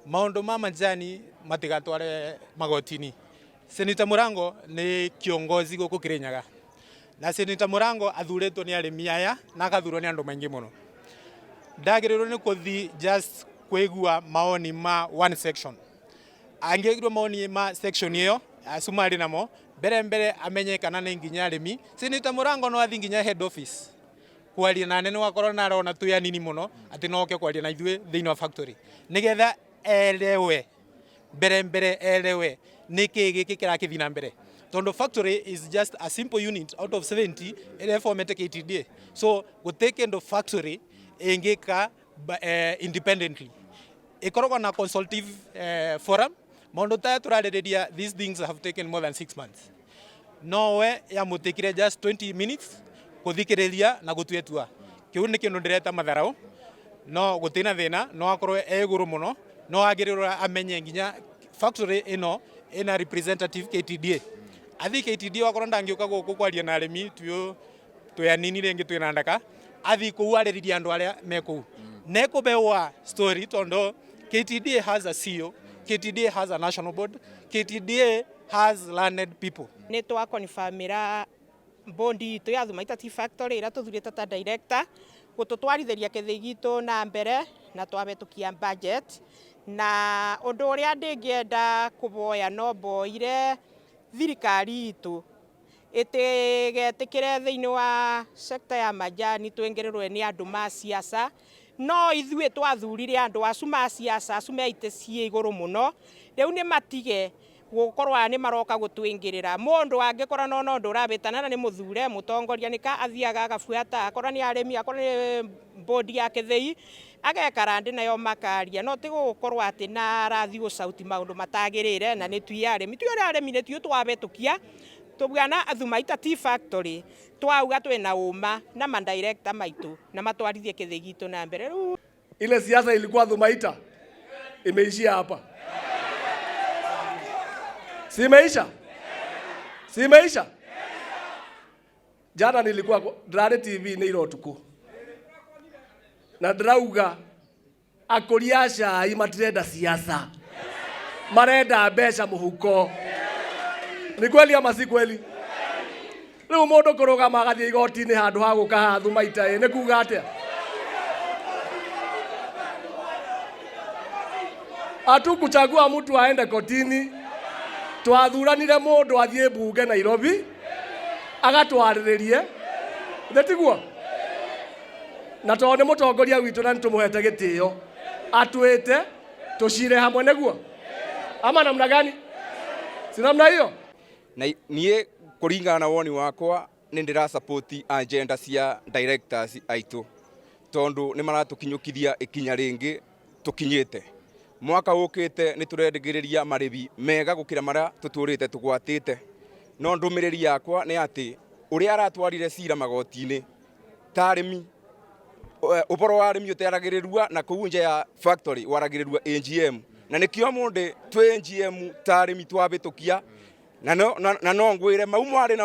maundu ma majani matigatware magotini. Senator Murango ni kiongozi guku Kirinyaga. Na Senator Murango athuretwo ni arimi aya na akathurwo ni andu maingi muno. Ndagirirwo ni kuthi just kwigua maoni ma one section. Angegirwo maoni ma section iyo asumari namo mbere amenye kana ni nginya arimi. Senator Murango no athi nginya head office kwaria na nene wakorwo na arona tu ya nini muno ati no ke kwaria na ithwe thiini wa factory nigetha elewe mbere elewe niki giki kirakithii na mbere tondo factory is just a simple unit out of 70 ile format KTDA. So gutake ndo factory ingika independently ikorogwa na consultative forum mondo ta turaririria. These things have taken more than 6 months. No we ya mutikire just 20 minutes kuthikiriria na gutwetua kiu ni kindu ndireta matharau no gutina thina no akorwe eguru muno no agirirwa amenye nginya factory ino ina representative KTDA. Athi KTDA wakorwo ndangiuka guku kwaria na arimi tuya nini rengi twina ndaka athi kuwaririria andu aria meku neko bewa story tondo KTDA has a CEO, KTDA has a national board, KTDA has learned people. Ni twa confirmira bondi to ya Thumaita Tea Factory ira tuthurite ta director gututwarithiria kithi gitu na mbere na twabetukia budget na undu uria ndingienda kuboya no boire thirikari itu itigetikire thiini wa sector ya majani twengererwe ni andu ma siasa no ithuĩ twathurire andu acu ma siasa acu meite cie iguru muno riu ni matige gukorwa ni maroka gutwingirira mundu angikora no ndu urabitana na ni muthure mutongoria nika athiaga agabuata akora ni arimi akora ni bodi ya Githii agekara ndi nayo makaria no tigo gukorwa ati na arathi gucauti maundu matagirire na ni tui arimi ni tui twabetukia tubwana Thumaita Tea Factory twauga twina uma na mandirector maitu na matwarithie Githii gitu na mbere. Ile siasa ilikuwa Thumaita imeishia hapa. Simeisha? Jana nilikuwa Drare TV ni irotuku. Na drauga akuriasha imatirenda siasa. Marenda mbeca muhuko. Ni kweli ama si kweli? Leo mundu kurugama agathie igoti-ini handu ha guka Thumaita ni kuga atia? Hatukuchagua mtu aende kotini. Twathuranire mundu athie bunge Nairobi agatwariririe ndetigwo na to ni mutongoria witu na nitumuhete gitio atwite tucire hamwe neguo ama namna gani? Si namna hiyo. Na nie kuringana na woni wakwa ni ndira support agenda cia directors aitu tondu ni maratukinyukithia ikinya ringi tukinyite mwaka ukite ni turendigiriria maribi mega gukira maria tuturite tugwatite no ndumiriri yakwa ni ati uria aratwarire cira magoti-ini tarimi uboro wa arimi uteragiririrwa na kuunja ya factory waragirirwa AGM na nikio munde twe AGM tarimi twabitukia na no ngwire mau mwari